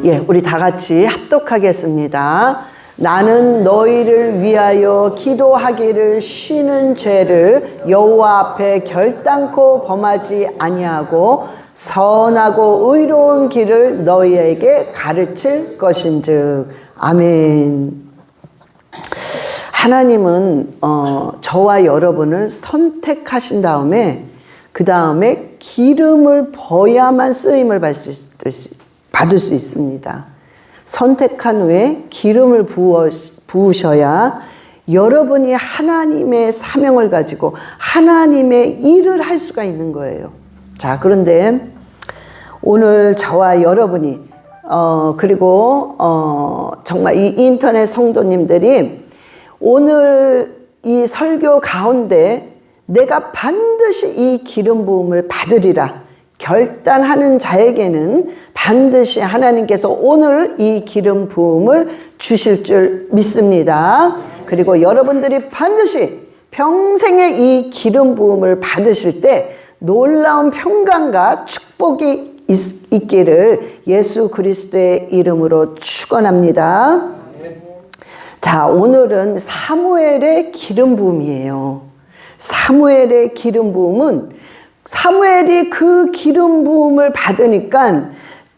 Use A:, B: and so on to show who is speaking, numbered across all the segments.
A: 예, 우리 다 같이 합독하겠습니다. 나는 너희를 위하여 기도하기를 쉬는 죄를 여호와 앞에 결단코 범하지 아니하고 선하고 의로운 길을 너희에게 가르칠 것인즉. 아멘. 하나님은 저와 여러분을 선택하신 다음에 그 다음에 기름을 부어야만 쓰임을 받을 수 있습니다. 선택한 후에 기름을 부으셔야 여러분이 하나님의 사명을 가지고 하나님의 일을 할 수가 있는 거예요. 자, 그런데 오늘 저와 여러분이 그리고 정말 이 인터넷 성도님들이 오늘 이 설교 가운데 내가 반드시 이 기름 부음을 받으리라 결단하는 자에게는 반드시 하나님께서 오늘 이 기름 부음을 주실 줄 믿습니다. 그리고 여러분들이 반드시 평생에 이 기름 부음을 받으실 때 놀라운 평강과 축복이 있기를 예수 그리스도의 이름으로 축원합니다. 자, 오늘은 사무엘의 기름 부음이에요. 사무엘의 기름 부음은 사무엘이 그 기름 부음을 받으니까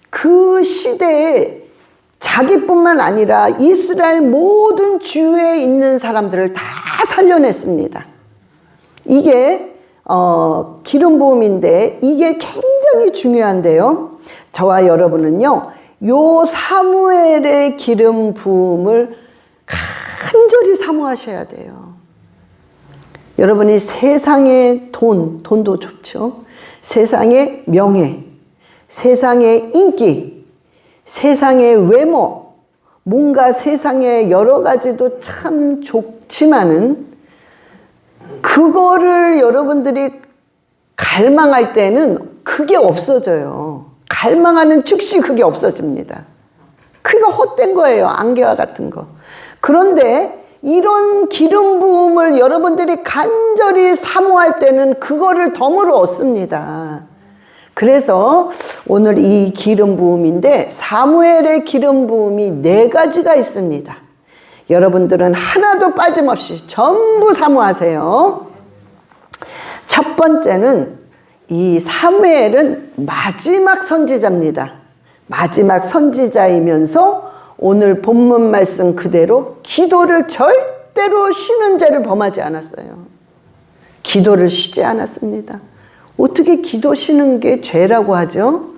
A: 그 시대에 자기뿐만 아니라 이스라엘 모든 주에 있는 사람들을 다 살려냈습니다. 이게 기름 부음인데 이게 굉장히 중요한데요. 저와 여러분은요, 요 사무엘의 기름 부음을 간절히 사모하셔야 돼요. 여러분이 세상의 돈도 좋죠. 세상의 명예, 세상의 인기, 세상의 외모, 뭔가 세상의 여러 가지도 참 좋지만은 그거를 여러분들이 갈망할 때는 그게 없어져요. 갈망하는 즉시 그게 없어집니다. 그게 헛된 거예요. 안개와 같은 거. 그런데 이런 기름 부음을 여러분들이 간절히 사모할 때는 그거를 덤으로 얻습니다. 그래서 오늘 이 기름 부음인데 사무엘의 기름 부음이 4가지가 있습니다. 여러분들은 하나도 빠짐없이 전부 사모하세요. 첫 번째는 이 사무엘은 마지막 선지자입니다. 마지막 선지자이면서 오늘 본문 말씀 그대로 기도를 절대로 쉬는 죄를 범하지 않았어요. 기도를 쉬지 않았습니다. 어떻게 기도 쉬는 게 죄라고 하죠?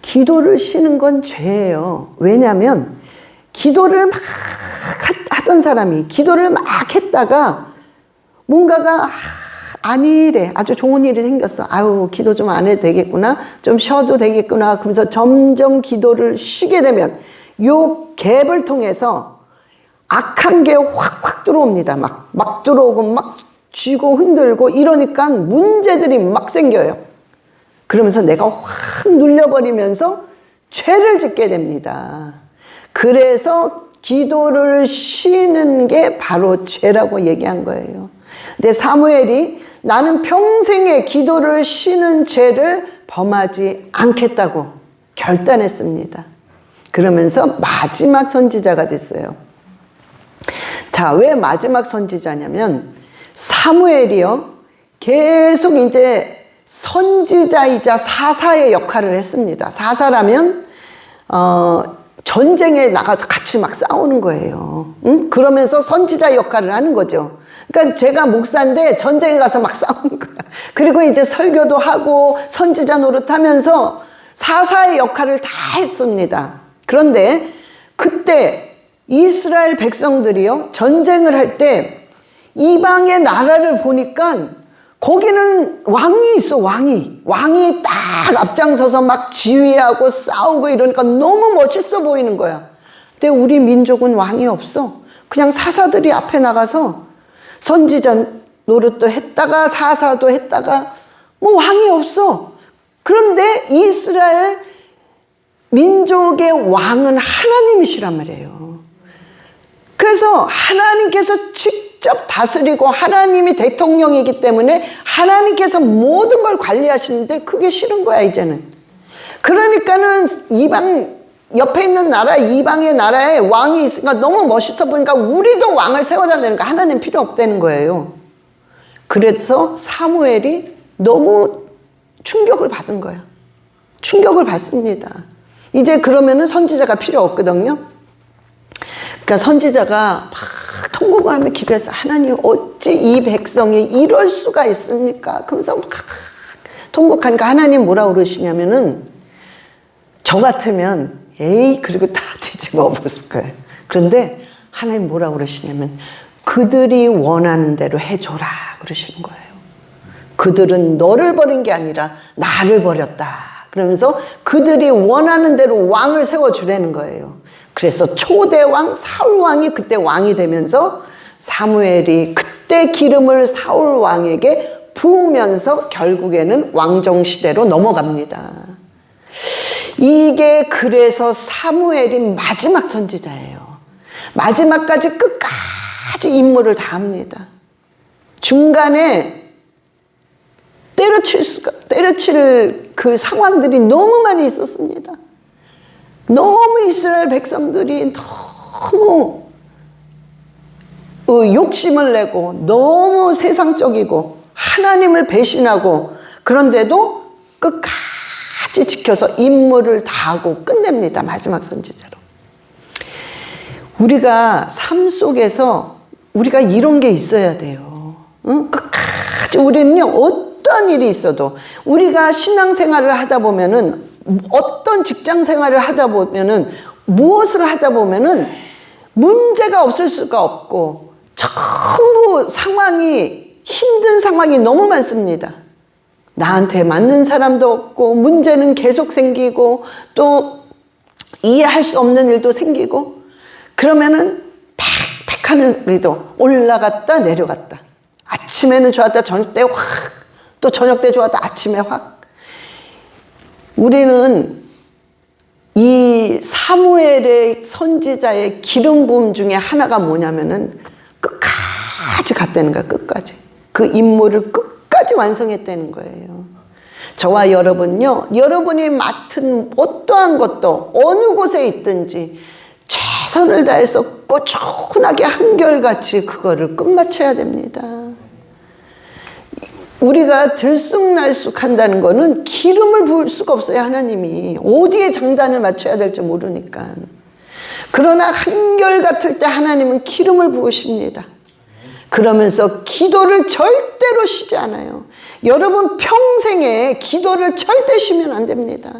A: 기도를 쉬는 건 죄예요. 왜냐하면 기도를 막 하던 사람이 기도를 막 했다가 뭔가가 아니래, 아주 좋은 일이 생겼어. 아유, 기도 좀 안 해도 되겠구나, 좀 쉬어도 되겠구나, 그러면서 점점 기도를 쉬게 되면 요 갭을 통해서 악한 게 확 들어옵니다. 막 들어오고 막 쥐고 흔들고 이러니까 문제들이 막 생겨요. 그러면서 내가 확 눌려버리면서 죄를 짓게 됩니다. 그래서 기도를 쉬는 게 바로 죄라고 얘기한 거예요. 근데 사무엘이 나는 평생에 기도를 쉬는 죄를 범하지 않겠다고 결단했습니다. 그러면서 마지막 선지자가 됐어요. 자, 왜 마지막 선지자냐면 사무엘이요, 계속 이제 선지자이자 사사의 역할을 했습니다. 사사라면 전쟁에 나가서 같이 막 싸우는 거예요. 응? 그러면서 선지자 역할을 하는 거죠. 그러니까 제가 목사인데 전쟁에 가서 막 싸우는 거야. 그리고 이제 설교도 하고 선지자 노릇하면서 사사의 역할을 다 했습니다. 그런데 그때 이스라엘 백성들이요, 전쟁을 할 때 이방의 나라를 보니까 거기는 왕이 있어. 왕이 딱 앞장서서 막 지휘하고 싸우고 이러니까 너무 멋있어 보이는 거야. 근데 우리 민족은 왕이 없어. 그냥 사사들이 앞에 나가서 선지자 노릇도 했다가 사사도 했다가 뭐 왕이 없어. 그런데 이스라엘 민족의 왕은 하나님이시란 말이에요. 그래서 하나님께서 직접 다스리고 하나님이 대통령이기 때문에 하나님께서 모든 걸 관리하시는데 그게 싫은 거야, 이제는. 그러니까는 이방 옆에 있는 나라, 이방의 나라에 왕이 있으니까 너무 멋있어 보니까 우리도 왕을 세워달라는 거. 하나님 필요 없다는 거예요. 그래서 사무엘이 너무 충격을 받은 거예요. 충격을 받습니다. 이제 그러면은 선지자가 필요 없거든요. 그러니까 선지자가 막 통곡을 하며 기도해서 하나님 어찌 이 백성이 이럴 수가 있습니까? 그러면서 막 통곡하니까 하나님 뭐라 그러시냐면은 저 같으면 에이 그리고 다 뒤집어 엎었을 거예요. 그런데 하나님 뭐라 그러시냐면 그들이 원하는 대로 해줘라 그러시는 거예요. 그들은 너를 버린 게 아니라 나를 버렸다. 그러면서 그들이 원하는 대로 왕을 세워주라는 거예요. 그래서 초대왕 사울왕이 그때 왕이 되면서 사무엘이 그때 기름을 사울왕에게 부으면서 결국에는 왕정시대로 넘어갑니다. 이게 그래서 사무엘이 마지막 선지자예요. 마지막까지 끝까지 임무를 다 합니다. 중간에 때려칠 그 상황들이 너무 많이 있었습니다. 너무 이스라엘 백성들이 너무 욕심을 내고 너무 세상적이고 하나님을 배신하고 그런데도 끝까지 지켜서 임무를 다하고 끝냅니다. 마지막 선지자로. 우리가 삶 속에서 우리가 이런 게 있어야 돼요. 응? 끝까지 우리는요 어떠한 일이 있어도 우리가 신앙생활을 하다 보면은 어떤 직장생활을 하다 보면은 무엇을 하다 보면은 문제가 없을 수가 없고 전부 상황이 힘든 상황이 너무 많습니다. 나한테 맞는 사람도 없고 문제는 계속 생기고 또 이해할 수 없는 일도 생기고 그러면은 팩팩 하는 일도 올라갔다 내려갔다 아침에는 좋았다 저녁 때 확 또 저녁 때 좋았다 아침에 확 우리는 이 사무엘의 선지자의 기름 부음 중에 하나가 뭐냐면은 끝까지 갔다는 거야. 끝까지 그 임무를 끝까지 완성했다는 거예요. 저와 여러분요 여러분이 맡은 어떠한 것도 어느 곳에 있든지 최선을 다해서 꾸준하게 한결같이 그거를 끝마쳐야 됩니다. 우리가 들쑥날쑥 한다는 거는 기름을 부을 수가 없어요. 하나님이 어디에 장단을 맞춰야 될지 모르니까. 그러나 한결같을 때 하나님은 기름을 부으십니다. 그러면서 기도를 절대로 쉬지 않아요. 여러분 평생에 기도를 절대 쉬면 안 됩니다.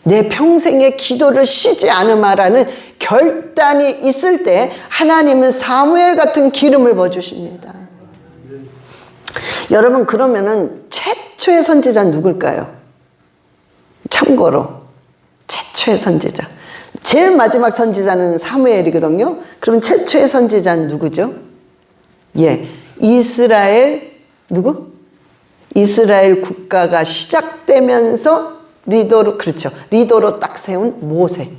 A: 내 평생에 기도를 쉬지 않으마라는 결단이 있을 때 하나님은 사무엘 같은 기름을 부어주십니다. 여러분 그러면은 최초의 선지자는 누굴까요? 참고로 최초의 선지자 제일 마지막 선지자는 사무엘이거든요. 그럼 최초의 선지자는 누구죠? 예, 이스라엘 누구? 이스라엘 국가가 시작되면서 리더로 그렇죠. 리더로 딱 세운 모세.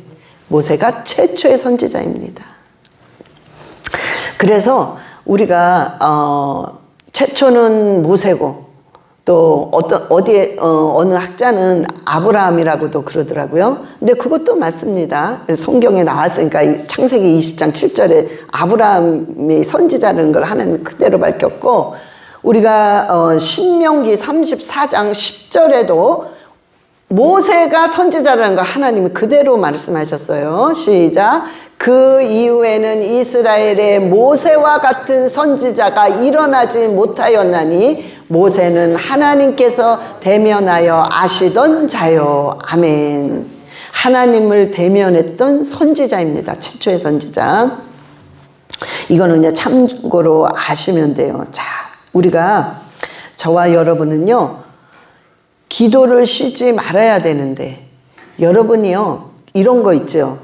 A: 모세가 최초의 선지자입니다. 그래서 우리가 최초는 모세고 또 어느 학자는 아브라함이라고도 그러더라고요. 근데 그것도 맞습니다. 성경에 나왔으니까 창세기 20장 7절에 아브라함이 선지자라는 걸 하나님이 그대로 밝혔고 우리가 신명기 34장 10절에도 모세가 선지자라는 걸 하나님이 그대로 말씀하셨어요. 시작. 그 이후에는 이스라엘의 모세와 같은 선지자가 일어나지 못하였나니 모세는 하나님께서 대면하여 아시던 자요. 아멘. 하나님을 대면했던 선지자입니다. 최초의 선지자. 이거는 그냥 참고로 아시면 돼요. 자, 우리가 저와 여러분은요 기도를 쉬지 말아야 되는데 여러분이요 이런 거 있죠.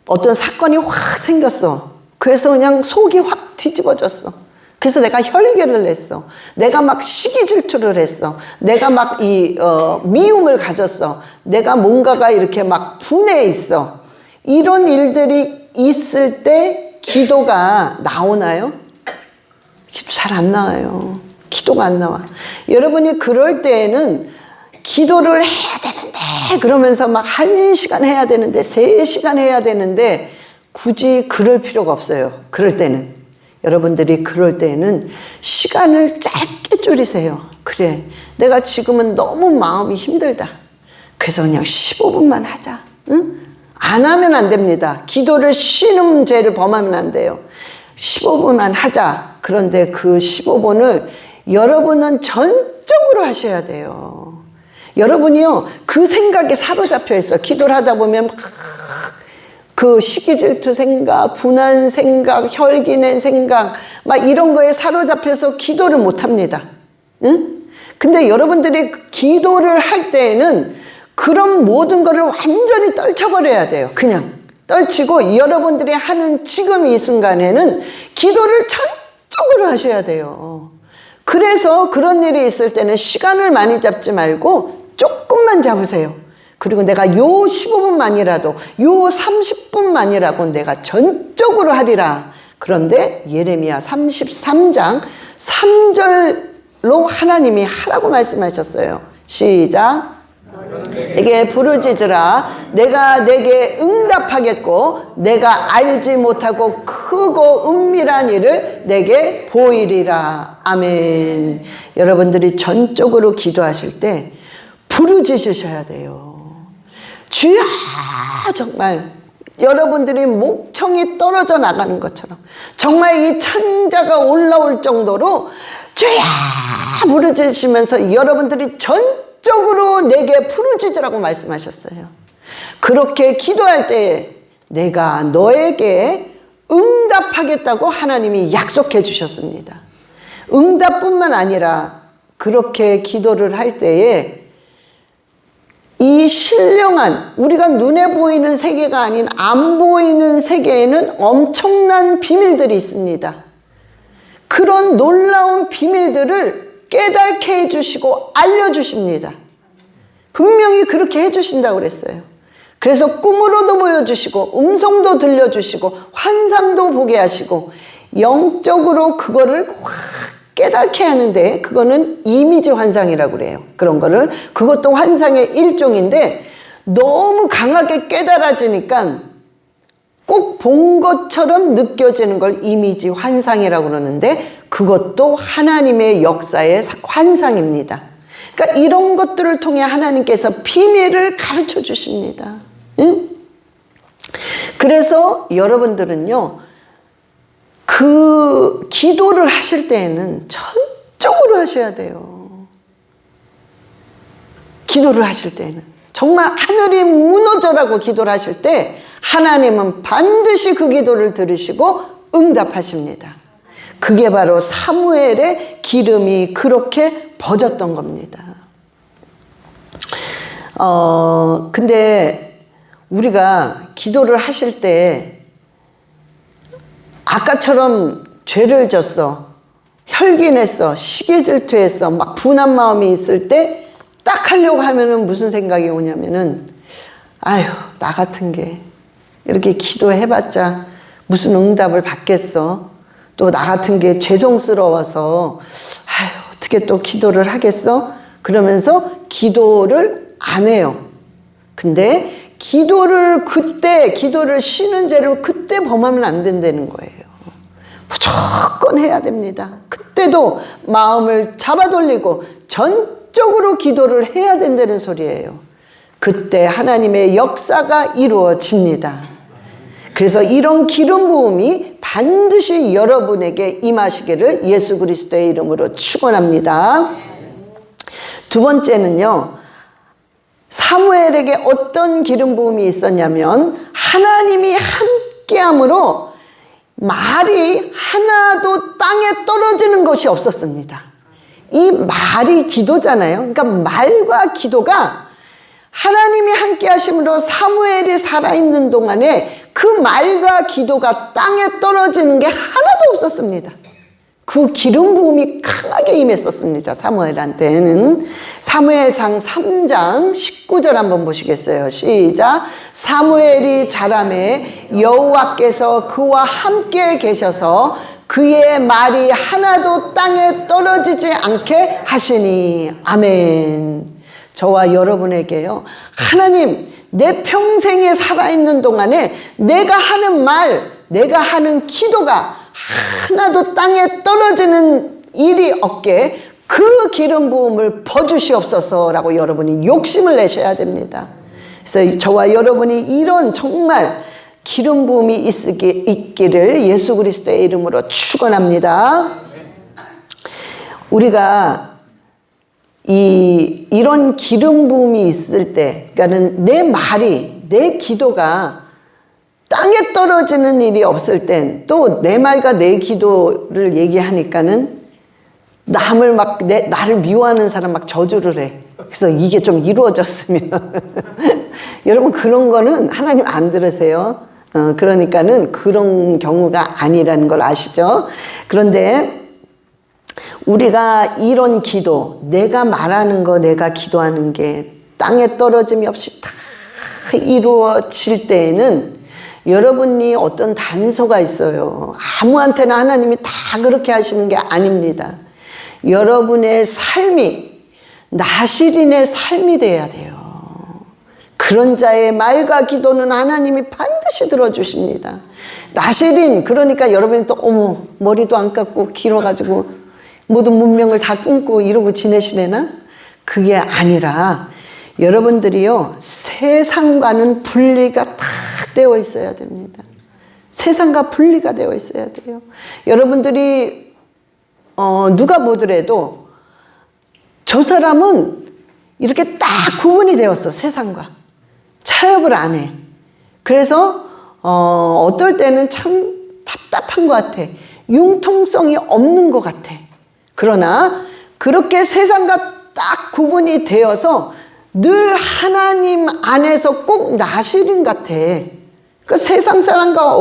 A: 어떤 사건이 확 생겼어. 그래서 그냥 속이 확 뒤집어졌어. 그래서 내가 혈기를 냈어. 내가 막 시기 질투를 했어. 내가 막 미움을 가졌어. 내가 뭔가가 이렇게 막 분해 있어. 이런 일들이 있을 때 기도가 나오나요? 잘 안 나와요. 기도가 안 나와. 여러분이 그럴 때에는 기도를 해야 되는데 그러면서 막 1시간 해야 되는데 3시간 해야 되는데 굳이 그럴 필요가 없어요. 그럴 때는 여러분들이 그럴 때는 시간을 짧게 줄이세요. 그래, 내가 지금은 너무 마음이 힘들다. 그래서 그냥 15분만 하자. 응? 안 하면 안 됩니다. 기도를 쉬는 죄를 범하면 안 돼요. 15분만 하자. 그런데 그 15분을 여러분은 전적으로 하셔야 돼요. 여러분이요, 그 생각에 사로잡혀 있어. 기도를 하다 보면 막 그 시기질투 생각, 분한 생각, 혈기낸 생각, 막 이런 거에 사로잡혀서 기도를 못 합니다. 응? 근데 여러분들이 기도를 할 때에는 그런 모든 거를 완전히 떨쳐버려야 돼요. 그냥 떨치고 여러분들이 하는 지금 이 순간에는 기도를 전적으로 하셔야 돼요. 그래서 그런 일이 있을 때는 시간을 많이 잡지 말고 조금만 잡으세요. 그리고 내가 요 15분만이라도 요 30분만이라도 내가 전적으로 하리라. 그런데 예레미야 33장 3절로 하나님이 하라고 말씀하셨어요. 시작. 내게 부르짖으라. 내가 내게 응답하겠고 내가 알지 못하고 크고 은밀한 일을 내게 보이리라. 아멘. 여러분들이 전적으로 기도하실 때 부르짖으셔야 돼요. 주야, 정말 여러분들이 목청이 떨어져 나가는 것처럼 정말 이 찬자가 올라올 정도로 주야 부르짖으시면서 여러분들이 전적으로 내게 부르짖으라고 말씀하셨어요. 그렇게 기도할 때 내가 너에게 응답하겠다고 하나님이 약속해 주셨습니다. 응답뿐만 아니라 그렇게 기도를 할 때에 이 신령한, 우리가 눈에 보이는 세계가 아닌 안 보이는 세계에는 엄청난 비밀들이 있습니다. 그런 놀라운 비밀들을 깨닫게 해주시고 알려주십니다. 분명히 그렇게 해주신다고 그랬어요. 그래서 꿈으로도 보여주시고 음성도 들려주시고 환상도 보게 하시고 영적으로 그거를 확 깨닫게 하는데 그거는 이미지 환상이라고 그래요. 그런 거를. 그것도 환상의 일종인데 너무 강하게 깨달아지니까 꼭 본 것처럼 느껴지는 걸 이미지 환상이라고 그러는데 그것도 하나님의 역사의 환상입니다. 그러니까 이런 것들을 통해 하나님께서 비밀을 가르쳐 주십니다. 응? 그래서 여러분들은요, 그 기도를 하실 때에는 전적으로 하셔야 돼요. 기도를 하실 때는 정말 하늘이 무너져라고 기도를 하실 때 하나님은 반드시 그 기도를 들으시고 응답하십니다. 그게 바로 사무엘의 기름이 그렇게 퍼졌던 겁니다. 근데 우리가 기도를 하실 때 아까처럼 죄를 졌어, 혈기냈어, 시기질투했어, 막 분한 마음이 있을 때 딱 하려고 하면은 무슨 생각이 오냐면은 아휴, 나 같은 게 이렇게 기도해봤자 무슨 응답을 받겠어. 또 나 같은 게 죄송스러워서 아휴, 어떻게 또 기도를 하겠어? 그러면서 기도를 안 해요. 근데 기도를 쉬는 죄를 그때 범하면 안 된다는 거예요. 무조건 해야 됩니다. 그때도 마음을 잡아 돌리고 전적으로 기도를 해야 된다는 소리예요. 그때 하나님의 역사가 이루어집니다. 그래서 이런 기름 부음이 반드시 여러분에게 임하시기를 예수 그리스도의 이름으로 축원합니다. 두 번째는요, 사무엘에게 어떤 기름 부음이 있었냐면 하나님이 함께함으로 말이 하나도 땅에 떨어지는 것이 없었습니다. 이 말이 기도잖아요. 그러니까 말과 기도가 하나님이 함께 하심으로 사무엘이 살아있는 동안에 그 말과 기도가 땅에 떨어지는 게 하나도 없었습니다. 그 기름 부음이 강하게 임했었습니다. 사무엘한테는. 사무엘상 3장 19절 한번 보시겠어요? 시작. 사무엘이 자라매 여호와께서 그와 함께 계셔서 그의 말이 하나도 땅에 떨어지지 않게 하시니. 아멘. 저와 여러분에게요, 하나님, 내 평생에 살아있는 동안에 내가 하는 말, 내가 하는 기도가 하나도 땅에 떨어지는 일이 없게 그 기름 부음을 버주시옵소서라고 여러분이 욕심을 내셔야 됩니다. 그래서 저와 여러분이 이런 정말 기름 부음이 있기를 예수 그리스도의 이름으로 축원합니다. 우리가 이런 기름 부음이 있을 때, 그러니까는 내 말이, 내 기도가 땅에 떨어지는 일이 없을 땐 또 내 말과 내 기도를 얘기하니까는 남을 막 나를 미워하는 사람 막 저주를 해. 그래서 이게 좀 이루어졌으면 여러분, 그런 거는 하나님 안 들으세요. 그러니까는 그런 경우가 아니라는 걸 아시죠? 그런데 우리가 이런 기도, 내가 말하는 거, 내가 기도하는 게 땅에 떨어짐이 없이 다 이루어질 때에는 여러분이 어떤 단서가 있어요. 아무한테나 하나님이 다 그렇게 하시는 게 아닙니다. 여러분의 삶이 나실인의 삶이 돼야 돼요. 그런 자의 말과 기도는 하나님이 반드시 들어주십니다. 나실인, 그러니까 여러분이 또 어머, 머리도 안 깎고 길어가지고 모든 문명을 다 끊고 이러고 지내시려나? 그게 아니라 여러분들이요, 세상과는 분리가 딱 되어 있어야 됩니다. 세상과 분리가 되어 있어야 돼요. 여러분들이 누가 보더라도 저 사람은 이렇게 딱 구분이 되었어, 세상과. 타협을 안 해. 그래서 어떨 때는 참 답답한 것 같아. 융통성이 없는 것 같아. 그러나 그렇게 세상과 딱 구분이 되어서 늘 하나님 안에서 꼭 나실인 같아. 그 세상 사람과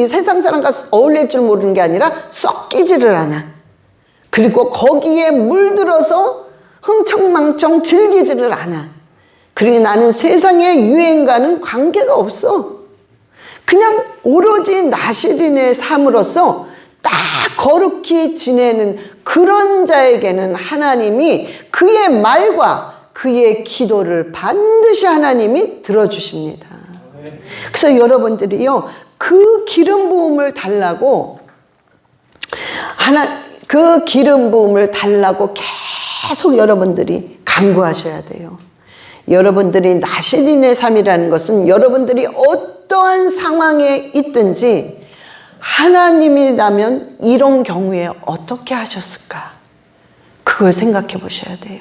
A: 세상 사람과 어울릴 줄 모르는 게 아니라 섞이지를 않아. 그리고 거기에 물들어서 흥청망청 즐기지를 않아. 그러니 나는 세상의 유행과는 관계가 없어. 그냥 오로지 나실인의 삶으로서 딱 거룩히 지내는 그런 자에게는 하나님이 그의 말과 그의 기도를 반드시 하나님이 들어주십니다. 그래서 여러분들이요, 그 기름 부음을 달라고 그 기름 부음을 달라고 계속 여러분들이 간구하셔야 돼요. 여러분들이 나실인의 삶이라는 것은 여러분들이 어떠한 상황에 있든지 하나님이라면 이런 경우에 어떻게 하셨을까? 그걸 생각해 보셔야 돼요.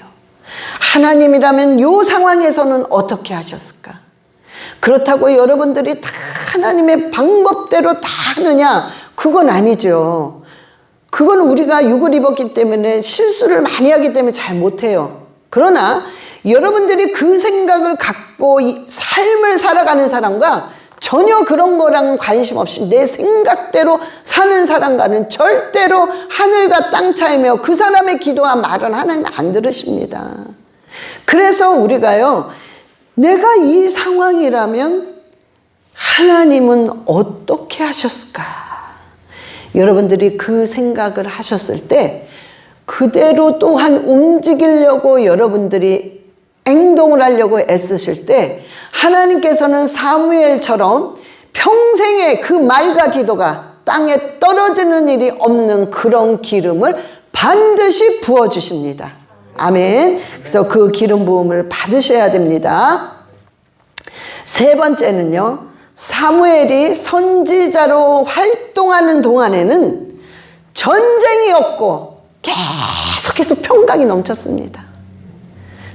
A: 하나님이라면 이 상황에서는 어떻게 하셨을까? 그렇다고 여러분들이 다 하나님의 방법대로 다 하느냐? 그건 아니죠. 그건 우리가 육을 입었기 때문에 실수를 많이 하기 때문에 잘 못해요. 그러나 여러분들이 그 생각을 갖고 삶을 살아가는 사람과 전혀 그런 거랑 관심 없이 내 생각대로 사는 사람과는 절대로 하늘과 땅 차이며 그 사람의 기도와 말은 하나님 안 들으십니다. 그래서 우리가요, 내가 이 상황이라면 하나님은 어떻게 하셨을까? 여러분들이 그 생각을 하셨을 때 그대로 또한 움직이려고 여러분들이 행동을 하려고 애쓰실 때 하나님께서는 사무엘처럼 평생의 그 말과 기도가 땅에 떨어지는 일이 없는 그런 기름을 반드시 부어주십니다. 아멘. 그래서 그 기름 부음을 받으셔야 됩니다. 세 번째는요, 사무엘이 선지자로 활동하는 동안에는 전쟁이 없고 계속해서 평강이 넘쳤습니다.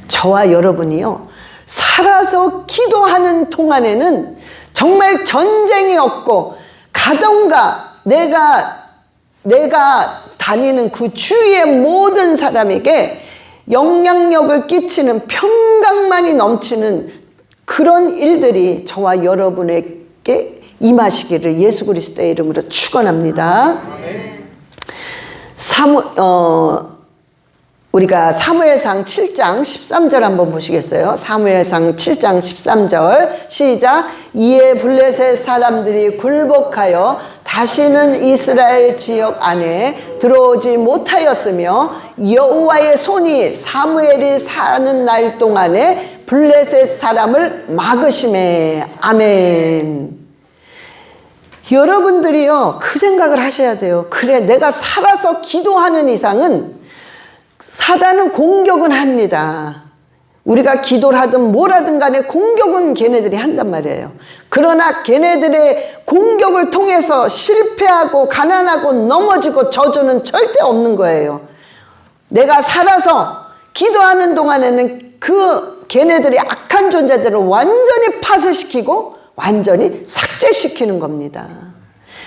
A: 저와 여러분이요, 살아서 기도하는 동안에는 정말 전쟁이 없고 가정과 내가 다니는 그 주위의 모든 사람에게 영향력을 끼치는 평강만이 넘치는 그런 일들이 저와 여러분에게 임하시기를 예수 그리스도의 이름으로 축원합니다. 우리가 사무엘상 7장 13절 한번 보시겠어요? 사무엘상 7장 13절 시작. 이에 블레셋 사람들이 굴복하여 다시는 이스라엘 지역 안에 들어오지 못하였으며 여호와의 손이 사무엘이 사는 날 동안에 블레셋 사람을 막으심에. 아멘. 여러분들이요, 그 생각을 하셔야 돼요. 그래, 내가 살아서 기도하는 이상은 사단은 공격은 합니다. 우리가 기도를 하든 뭘 하든 간에 공격은 걔네들이 한단 말이에요. 그러나 걔네들의 공격을 통해서 실패하고 가난하고 넘어지고 저주는 절대 없는 거예요. 내가 살아서 기도하는 동안에는 그 걔네들이 악한 존재들을 완전히 파쇄시키고 완전히 삭제시키는 겁니다.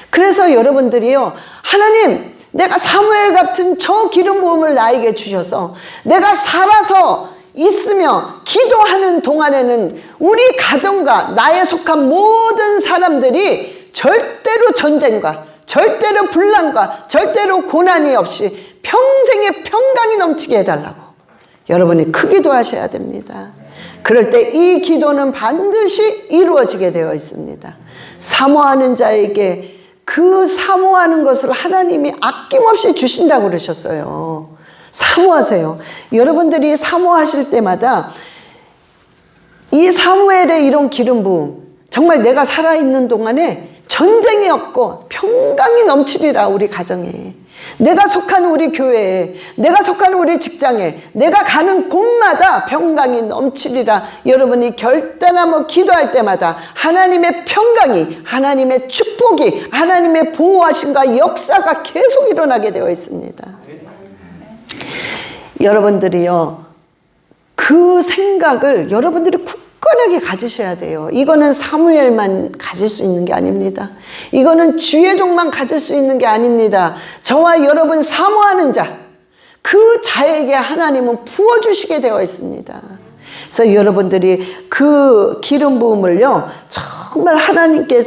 A: 그래서 여러분들이요, 하나님, 내가 사무엘 같은 저 기름 부음을 나에게 주셔서 내가 살아서 있으며 기도하는 동안에는 우리 가정과 나에 속한 모든 사람들이 절대로 전쟁과 절대로 분란과 절대로 고난이 없이 평생의 평강이 넘치게 해달라고 여러분이 그 기도하셔야 됩니다. 그럴 때 이 기도는 반드시 이루어지게 되어 있습니다. 사모하는 자에게 그 사모하는 것을 하나님이 아낌없이 주신다고 그러셨어요. 사모하세요. 여러분들이 사모하실 때마다 이 사무엘의 이런 기름 부음, 정말 내가 살아있는 동안에 전쟁이 없고 평강이 넘치리라. 우리 가정에, 내가 속한 우리 교회에, 내가 속한 우리 직장에, 내가 가는 곳마다 평강이 넘치리라. 여러분이 결단하며 기도할 때마다 하나님의 평강이, 하나님의 축복이, 하나님의 보호하심과 역사가 계속 일어나게 되어 있습니다. 여러분들이요, 그 생각을 여러분들이 굳건하게 가지셔야 돼요. 이거는 사무엘만 가질 수 있는 게 아닙니다. 이거는 주의 종만 가질 수 있는 게 아닙니다. 저와 여러분 사모하는 자, 그 자에게 하나님은 부어주시게 되어 있습니다. 그래서 여러분들이 그 기름 부음을요, 정말 하나님께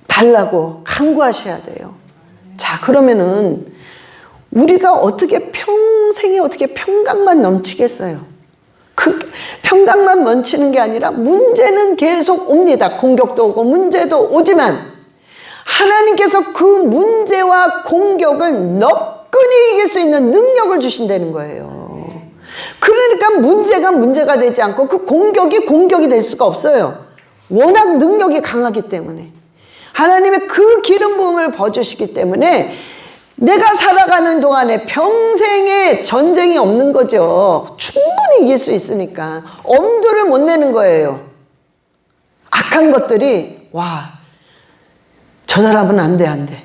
A: 달라고 간구하셔야 돼요. 자, 그러면은 우리가 어떻게 평생에 어떻게 평강만 넘치겠어요? 그 평강만 넘치는 게 아니라 문제는 계속 옵니다. 공격도 오고 문제도 오지만 하나님께서 그 문제와 공격을 너끈히 이길 수 있는 능력을 주신다는 거예요. 그러니까 문제가 문제가 되지 않고 그 공격이 공격이 될 수가 없어요. 워낙 능력이 강하기 때문에 하나님의 그 기름 부음을 부어주시기 때문에 내가 살아가는 동안에 평생에 전쟁이 없는 거죠. 충분히 이길 수 있으니까 엄두를 못 내는 거예요. 악한 것들이 와, 저 사람은 안 돼, 안 돼.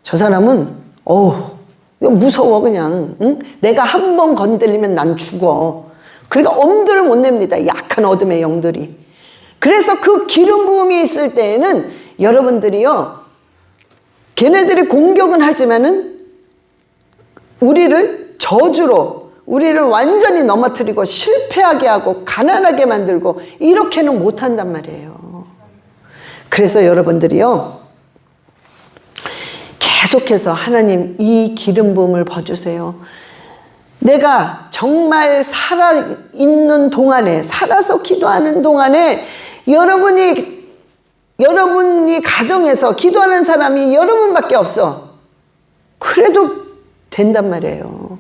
A: 저 사람은 이거 무서워 그냥. 응? 내가 한 번 건드리면 난 죽어. 그러니까 엄두를 못 냅니다. 약한 어둠의 영들이. 그래서 그 기름 부음이 있을 때에는 여러분들이요, 걔네들이 공격은 하지만은 우리를 저주로, 우리를 완전히 넘어뜨리고 실패하게 하고 가난하게 만들고 이렇게는 못한단 말이에요. 그래서 여러분들이요, 계속해서 하나님 이 기름 부음을 부어주세요. 내가 정말 살아있는 동안에, 살아서 기도하는 동안에 여러분이 가정에서 기도하는 사람이 여러분밖에 없어. 그래도 된단 말이에요.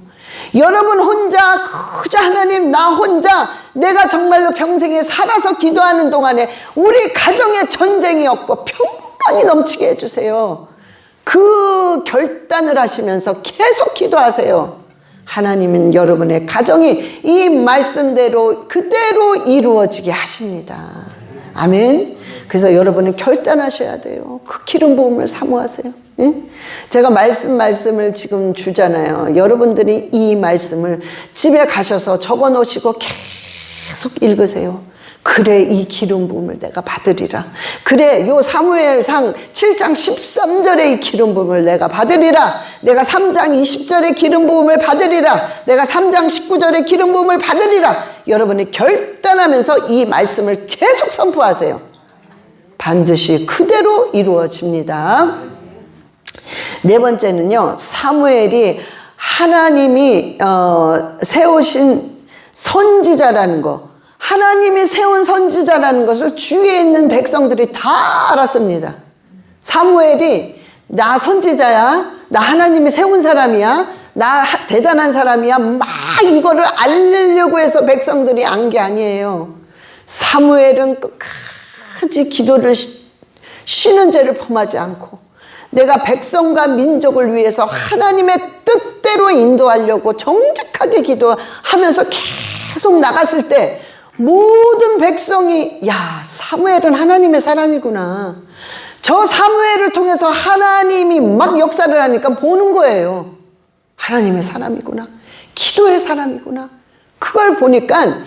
A: 여러분 혼자 그저 하나님 나 혼자 내가 정말로 평생에 살아서 기도하는 동안에 우리 가정에 전쟁이 없고 평강이 넘치게 해주세요. 그 결단을 하시면서 계속 기도하세요. 하나님은 여러분의 가정이 이 말씀대로 그대로 이루어지게 하십니다. 아멘. 그래서 여러분은 결단하셔야 돼요. 그 기름 부음을 사모하세요. 예? 제가 말씀을 지금 주잖아요. 여러분들이 이 말씀을 집에 가셔서 적어 놓으시고 계속 읽으세요. 그래, 이 기름 부음을 내가 받으리라. 그래, 요 사무엘상 7장 13절의 이 기름 부음을 내가 받으리라. 내가 3장 20절의 기름 부음을 받으리라. 내가 3장 19절의 기름 부음을 받으리라. 여러분이 결단하면서 이 말씀을 계속 선포하세요. 반드시 그대로 이루어집니다. 네 번째는요, 사무엘이 하나님이 세우신 선지자라는 거, 하나님이 세운 선지자라는 것을 주위에 있는 백성들이 다 알았습니다. 사무엘이 나 선지자야, 나 하나님이 세운 사람이야, 나 대단한 사람이야, 막 이거를 알리려고 해서 백성들이 안 게 아니에요. 사무엘은 끝까지 기도를 쉬는 죄를 범하지 않고 내가 백성과 민족을 위해서 하나님의 뜻대로 인도하려고 정직하게 기도하면서 계속 나갔을 때 모든 백성이 야, 사무엘은 하나님의 사람이구나. 저 사무엘을 통해서 하나님이 막 역사를 하니까 보는 거예요. 하나님의 사람이구나. 기도의 사람이구나. 그걸 보니까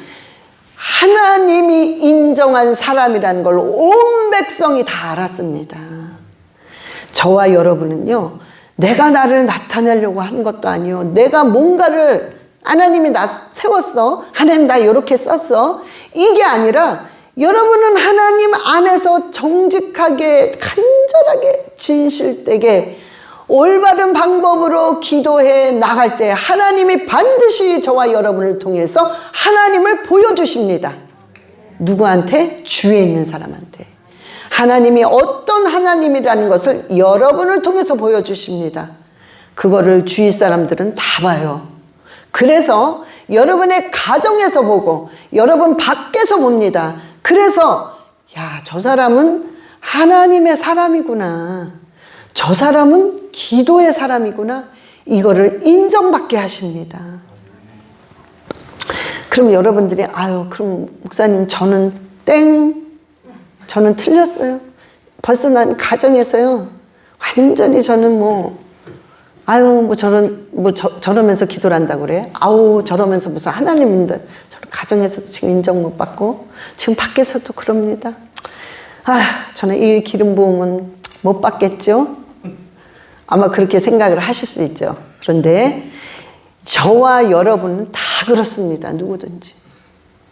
A: 하나님이 인정한 사람이라는 걸 온 백성이 다 알았습니다. 저와 여러분은요, 내가 나를 나타내려고 하는 것도 아니요, 내가 뭔가를 하나님이 나 세웠어, 하나님 나 이렇게 썼어, 이게 아니라 여러분은 하나님 안에서 정직하게 간절하게 진실되게 올바른 방법으로 기도해 나갈 때 하나님이 반드시 저와 여러분을 통해서 하나님을 보여주십니다. 누구한테? 주위에 있는 사람한테. 하나님이 어떤 하나님이라는 것을 여러분을 통해서 보여주십니다. 그거를 주위 사람들은 다 봐요. 그래서 여러분의 가정에서 보고 여러분 밖에서 봅니다. 그래서 야, 저 사람은 하나님의 사람이구나, 저 사람은 기도의 사람이구나, 이거를 인정받게 하십니다. 그럼 여러분들이 아유, 그럼 목사님 저는 저는 틀렸어요. 벌써 난 가정에서요 완전히 저는 저러면서 기도를 한다고 그래? 아우, 저러면서 무슨 하나님인데, 저는 가정에서도 지금 인정 못 받고, 지금 밖에서도 그럽니다. 아, 저는 이 기름 부음은 못 받겠죠? 아마 그렇게 생각을 하실 수 있죠. 그런데 저와 여러분은 다 그렇습니다. 누구든지.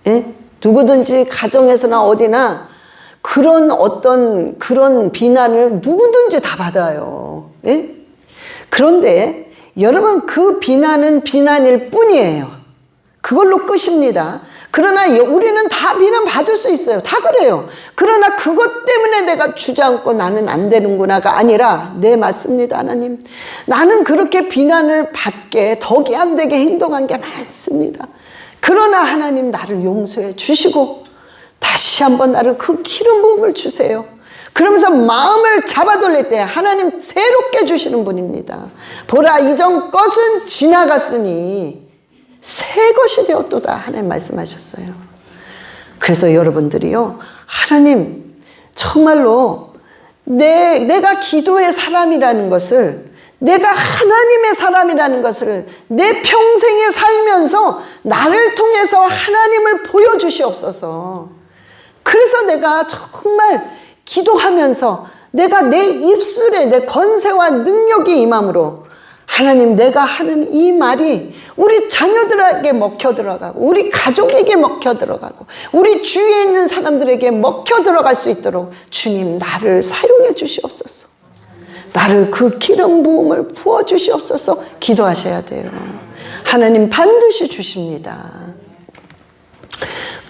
A: 예? 누구든지 가정에서나 어디나 그런 비난을 누구든지 다 받아요. 예? 그런데 여러분, 그 비난은 비난일 뿐이에요. 그걸로 끝입니다. 그러나 우리는 다 비난 받을 수 있어요. 다 그래요. 그러나 그것 때문에 내가 주저앉고 나는 안 되는구나가 아니라, 네, 맞습니다, 하나님. 나는 그렇게 비난을 받게, 덕이 안 되게 행동한 게 많습니다. 그러나 하나님 나를 용서해 주시고 다시 한번 나를 그 기름 부음을 주세요. 그러면서 마음을 잡아 돌릴 때 하나님 새롭게 주시는 분입니다. 보라, 이전 것은 지나갔으니 새 것이 되었도다, 하나님 말씀하셨어요. 그래서 여러분들이요, 하나님 정말로 내가 기도의 사람이라는 것을, 내가 하나님의 사람이라는 것을 내 평생에 살면서 나를 통해서 하나님을 보여주시옵소서. 그래서 내가 정말 기도하면서 내가 내 입술에 내 권세와 능력이 임함으로 하나님, 내가 하는 이 말이 우리 자녀들에게 먹혀 들어가고 우리 가족에게 먹혀 들어가고 우리 주위에 있는 사람들에게 먹혀 들어갈 수 있도록 주님, 나를 사용해 주시옵소서. 나를 그 기름 부음을 부어 주시옵소서. 기도하셔야 돼요. 하나님 반드시 주십니다.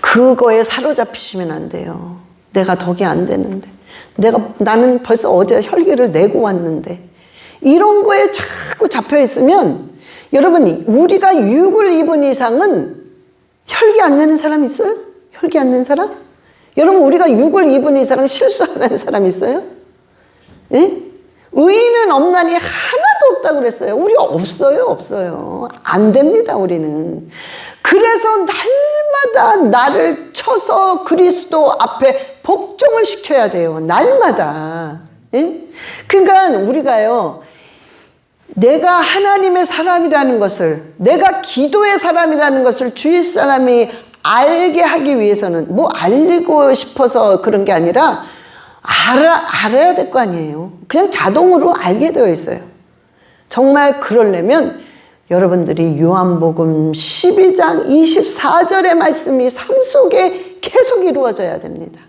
A: 그거에 사로잡히시면 안 돼요. 내가 덕이 안 되는데, 나는 벌써 어제 혈기를 내고 왔는데, 이런 거에 자꾸 잡혀 있으면, 여러분, 우리가 육을 입은 이상은 혈기 안 내는 사람 있어요? 혈기 안 내는 사람? 여러분, 우리가 육을 입은 이상은 실수 안 하는 사람 있어요? 예? 의인은 없나니 하나도 없다고 그랬어요. 우리 없어요. 안 됩니다, 우리는. 그래서 날마다 나를 쳐서 그리스도 앞에 복종을 시켜야 돼요. 날마다. 예? 그러니까 우리가요, 내가 하나님의 사람이라는 것을, 내가 기도의 사람이라는 것을 주위 사람이 알게 하기 위해서는 알리고 싶어서 그런 게 아니라 알아야 될 거 아니에요. 그냥 자동으로 알게 되어 있어요. 정말 그러려면 여러분들이 요한복음 12장 24절의 말씀이 삶 속에 계속 이루어져야 됩니다.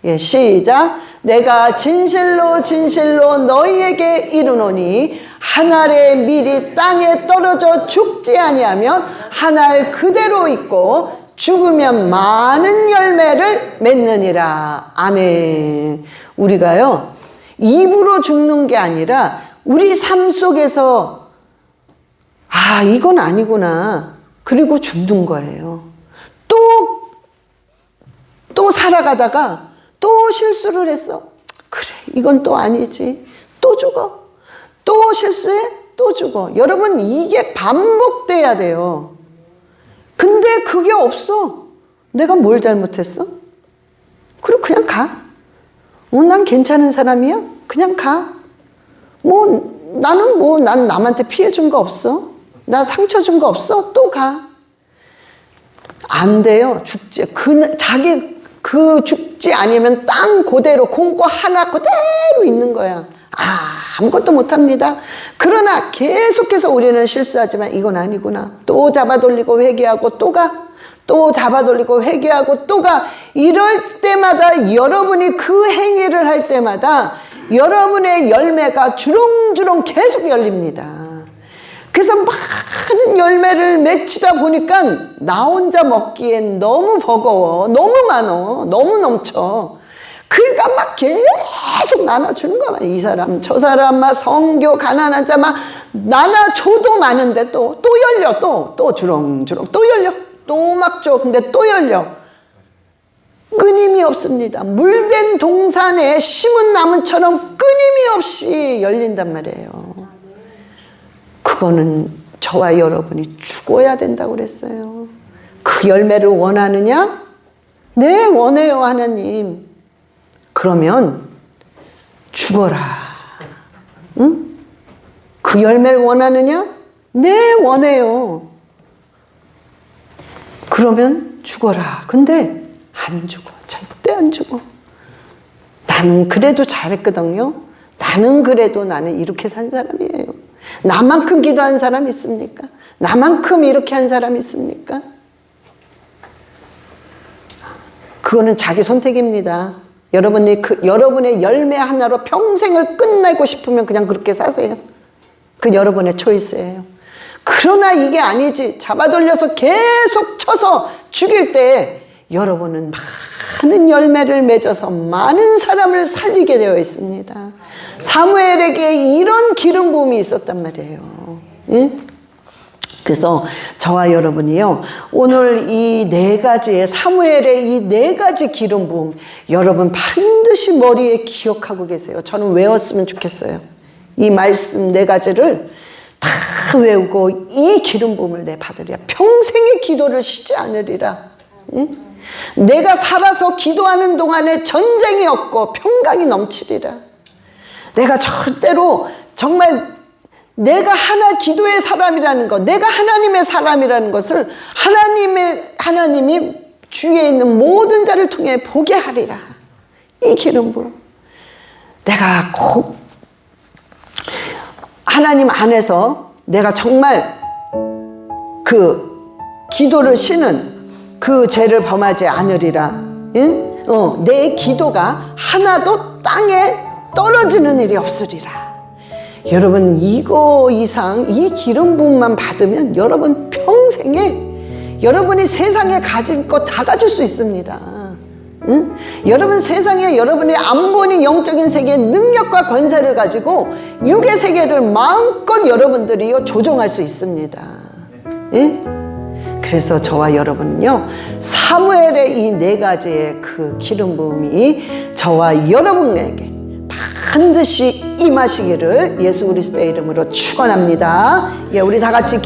A: 예, 시작. 내가 진실로 진실로 너희에게 이르노니 한 알의 밀이 땅에 떨어져 죽지 아니하면 한 알 그대로 있고 죽으면 많은 열매를 맺느니라. 아멘. 우리가요, 입으로 죽는 게 아니라 우리 삶 속에서 아, 이건 아니구나. 그리고 죽는 거예요. 또 살아가다가 또 실수를 했어. 그래, 이건 또 아니지. 또 죽어. 또 실수해. 또 죽어. 여러분, 이게 반복돼야 돼요. 근데 그게 없어. 내가 뭘 잘못했어? 그럼 그냥 가. 난 괜찮은 사람이야. 그냥 가. 난 남한테 피해 준 거 없어. 나 상처 준 거 없어. 또 가. 안 돼요. 죽지. 죽지 아니면 땅 그대로 공고 하나 그대로 있는 거야. 아무것도 못합니다. 그러나 계속해서 우리는 실수하지만 이건 아니구나. 또 잡아돌리고 회개하고 또 가. 또 잡아돌리고 회개하고 또 가. 이럴 때마다 여러분이 그 행위를 할 때마다 여러분의 열매가 주렁주렁 계속 열립니다. 그래서 많은 열매를 맺히다 보니까 나 혼자 먹기엔 너무 버거워. 너무 많어. 너무 넘쳐. 그러니까 막 계속 나눠주는 거야. 이 사람, 저 사람, 막 성교, 가난한 자, 막 나눠줘도 많은데 또 열려. 또 주렁주렁 또 열려. 또 막 줘. 근데 또 열려. 끊임이 없습니다. 물된 동산에 심은 나무처럼 끊임이 없이 열린단 말이에요. 그거는 저와 여러분이 죽어야 된다고 그랬어요. 그 열매를 원하느냐? 네, 원해요, 하나님. 그러면 죽어라. 응? 그 열매를 원하느냐? 네, 원해요. 그러면 죽어라. 근데 안 죽어. 절대 안 죽어. 나는 그래도 잘했거든요. 나는 이렇게 산 사람이에요. 나만큼 기도한 사람 있습니까? 나만큼 이렇게 한 사람 있습니까? 그거는 자기 선택입니다. 여러분의 열매 하나로 평생을 끝내고 싶으면 그냥 그렇게 사세요. 그 여러분의 초이스예요. 그러나 이게 아니지. 잡아돌려서 계속 쳐서 죽일 때 여러분은 많은 열매를 맺어서 많은 사람을 살리게 되어 있습니다. 사무엘에게 이런 기름 부음이 있었단 말이에요. 예? 그래서 저와 여러분이요, 오늘 이 네 가지의 사무엘의 이 네 가지 기름 부음, 여러분 반드시 머리에 기억하고 계세요. 저는 외웠으면 좋겠어요. 이 말씀 네 가지를 다 외우고 이 기름 부음을 내 받으리라. 평생의 기도를 쉬지 않으리라. 예? 내가 살아서 기도하는 동안에 전쟁이 없고 평강이 넘치리라. 내가 절대로 정말 내가 기도의 사람이라는 것, 내가 하나님의 사람이라는 것을 하나님이 주위에 있는 모든 자를 통해 보게 하리라. 이 기름 부음. 내가 꼭 하나님 안에서 내가 정말 그 기도를 쉬는 그 죄를 범하지 않으리라. 응? 내 기도가 하나도 땅에 떨어지는 일이 없으리라. 여러분, 이거 이상 이 기름 부음만 받으면 여러분 평생에 여러분이 세상에 가질 것 다 가질 수 있습니다. 응? 여러분 세상에 여러분이 안 보는 영적인 세계의 능력과 권세를 가지고 육의 세계를 마음껏 여러분들이요 조종할 수 있습니다. 응? 그래서 저와 여러분은요, 사무엘의 이 네 가지의 그 기름 부음이 저와 여러분에게 반드시 임하시기를 예수 그리스도의 이름으로 축원합니다. 예, 우리 다 같이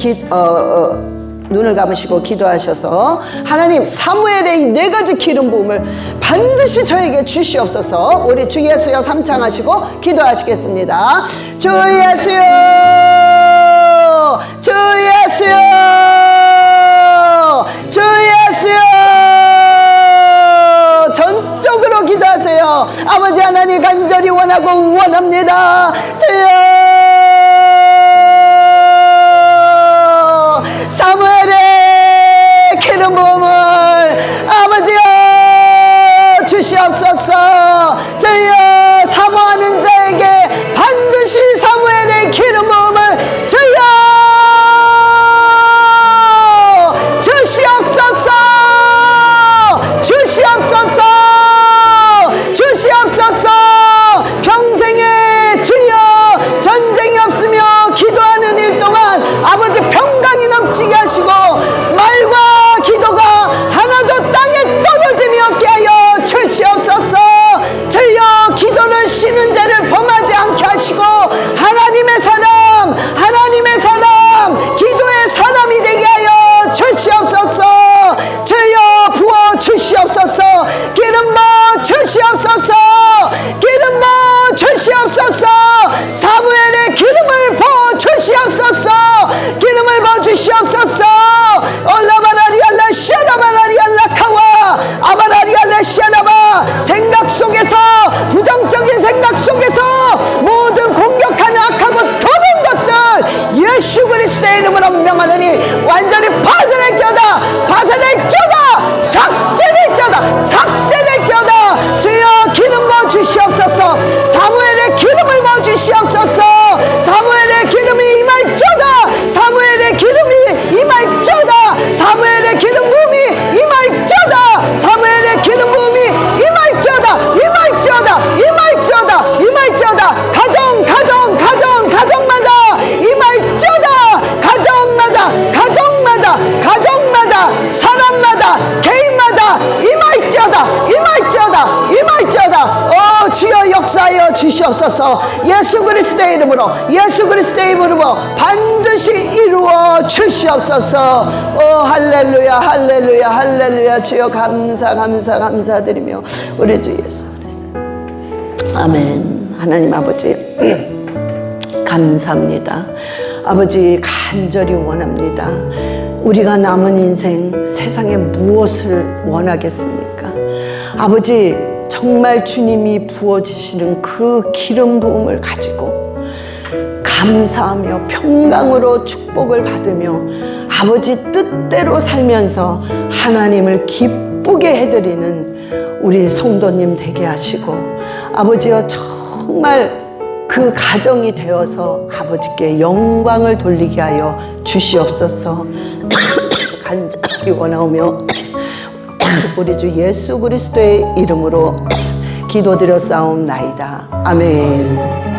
A: 눈을 감으시고 기도하셔서 하나님, 사무엘의 이 네 가지 기름 부음을 반드시 저에게 주시옵소서. 우리 주 예수여 삼창하시고 기도하시겠습니다. 주 예수여, 주 예수여, 주 예수여. 전적으로 기도하세요. 아버지 하나님, 간절히 원하고 원합니다. 주여, 사무엘의 기름 부음을 아버지여 주시옵소서. 주여 사모하는 자에게 반드시 사무엘의 기름 부음을 주여 주시옵소서. 주시옵소서. 주시옵소서. 평생에 주여 전쟁이 없으며 기도하는 일 동안 아버지 평강이 넘치게 하시고 말과 기도가 하나도 땅에 떨어짐이 없게 하여 주시옵소서. 주여 기도를 쉬는 죄를 범하지 않게 하시고 하나님의 사람 기도의 사람이 되게 하여 주시옵소서. 주여 부어 주시옵소서. 기름 부어 주시옵소서. 기름 부어 주시옵소서. 사무엘의 기름을 부어 주시옵소서. 기름을 부어 주시옵소서. 올라바라리알라 샤라바라리알라 카와 아바라리알라 샤라바. 생각 속에서 부정적인 생각 속에서 모든 공격하는 악하고 더러운 것들 예수 그리스도의 이름으로 명하노니 완전히 파산할지어다. 삭제될지어다. 주여 기름 부어 주시옵소서. 사무엘의 기름을 부어 주시옵소서. 사무엘의 기름이 임할지어다. 사무엘의 기름이 임할지어다. 사무엘의 기름 부음이 임할지어다. 사무엘의 기름 부음이 임할지어다. 가정마다 임할지어다. 가정마다 사람마다 개인마다 임할지어다. 주여 역사하여 주시옵소서. 예수 그리스도의 이름으로 반드시 이루어 주시옵소서. 할렐루야. 주여 감사드리며 우리 주 예수 그리스도. 아멘. 하나님 아버지 감사합니다. 아버지 간절히 원합니다. 우리가 남은 인생 세상에 무엇을 원하겠습니까? 아버지 정말 주님이 부어주시는 그 기름 부음을 가지고 감사하며 평강으로 축복을 받으며 아버지 뜻대로 살면서 하나님을 기쁘게 해드리는 우리 성도님 되게 하시고 아버지여 정말 그 가정이 되어서 아버지께 영광을 돌리게 하여 주시옵소서. 간절히 원하오며 우리 주 예수 그리스도의 이름으로 기도드려 싸움나이다. 아멘.